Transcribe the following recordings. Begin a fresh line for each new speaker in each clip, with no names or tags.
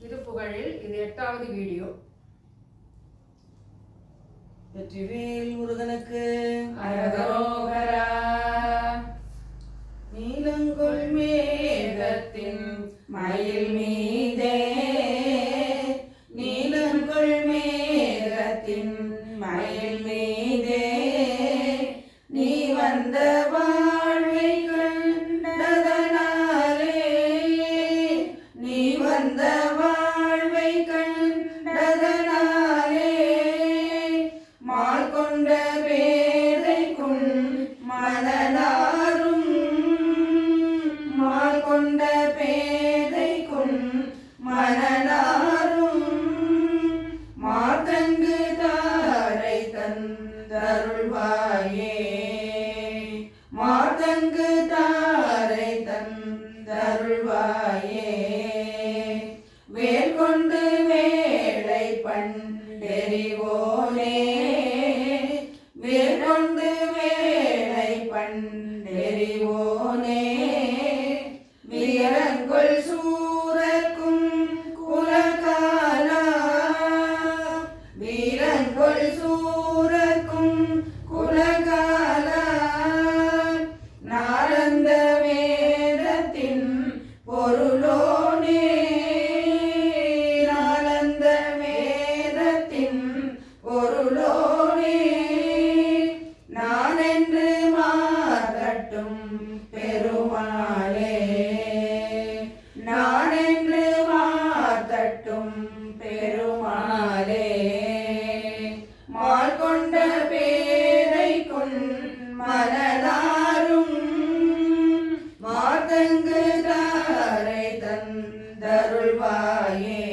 திருப்புகழில் இது 8வது வீடியோ.
வெற்றிவேல் முருகனுக்கு
அரகரோகரா.
நீலங்கொள் மேகத்தின் மயில் மீதே, நீலங்கொள் மேகத்தின் மயில் மீதே, நீ வந்த வாழ்வை கண்டதனாலே, நீ வந்த வாழ்வை கண்டதனாலே, மால் கொண்ட பேதைக்கும் மனதாரும், மால் கொண்ட பேதைக்கும் மனதாரும், மாதங்கு தாரை தந்தருள்வாயே, மாதங்கு தாரை தந்தருள்வாயே, வேல் கொண்டு வேளை பண்டெறிவோனே, வேல் கொண்டு வேளை பண்டெறிவோனே, வீரங்கொள் சூரர்க்கும் குலகாலா, வீரங்கொள் சூரர்க்கும் குலகாலா, நாளந்த வேதத்தின் பொருளோனே, நாளந்த வேதத்தின் பொருளோனே, நான் என்று மாறட்டும் பெருமாளே, நான் என்று மாறட்டும் பெருமாளே, மால் கொண்ட பேதைக்கும் மனதாரும், மாதங்கு தாரை தந்தருள்வாயே,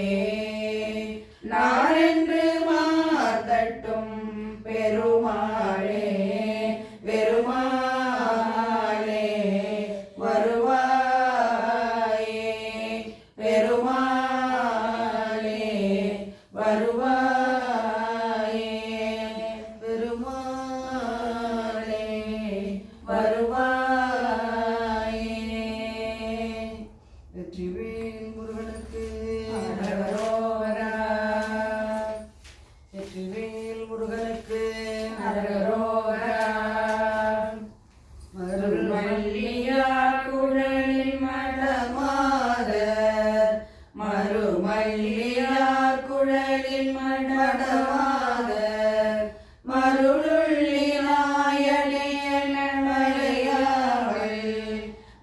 நான் என்று மாறட்டும் பெருமாளே, பெருமாளே வருவாயே, பெருமாளே வருவாயே, பெருமாளே வருவாயே. வெற்றிவேல் முருகனுக்கு
அரகரோகரா.
வெற்றிவேல் முருகனுக்கு
அரகரோகரா.
மருமல்லியார் குழலில் மடமாதர், மருமல்லியார் குழலில் மடமாதர், மருளுள்ளி நாயடியன் மலையாள்,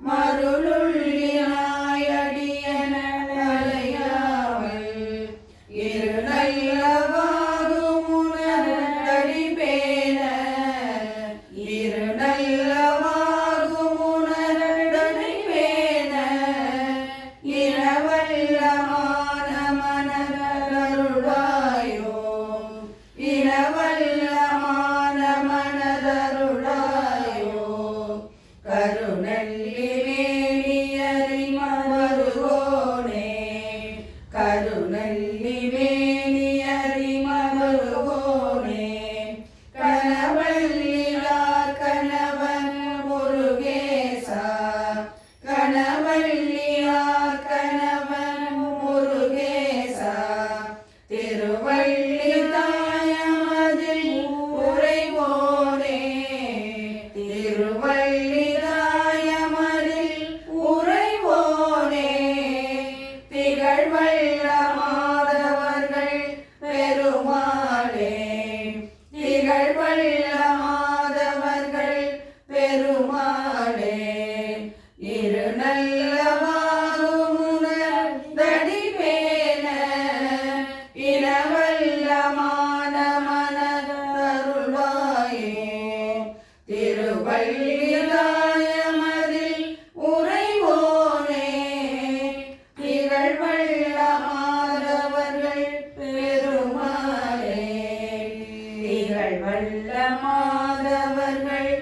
மருளுள்ளி நாயடியன் மலையாள், இரு நல்லவாகும் உணர்ந்தடி பேண, இரு நல்லவாகும் உணர்ந்தடி பேண, இரவல்லமான மனதருளாயோ, இரவல்லமான மனதருளாயோ, கருணல்லி வேணியறி மருகோனே, கருணல்லி வேணியறி மருகோனே, கனவல்லியார் கணவன் முருகேசா, கனவல்லியார் கணவன் முருகேசா, திருவள்ளி தாயமதில் உறைவோனே, திருவள்ளி தாயமதில் உறைவோனே, திகழ்வல்ல மாதவர்கள் பெருமாளே, திகழ்வல்ல மாதவர்கள் பெருமாளே, இரு நல்லவாகும் உணர்ந்தடி பேண, இரவல்லமான மனதருள்வாயே, திருவள்ளி தாயமதில் உறைவோனே, திகழ்வல்ல மாதவர்கள் பெருமாளே, திகழ்வல்ல மாதவர்கள்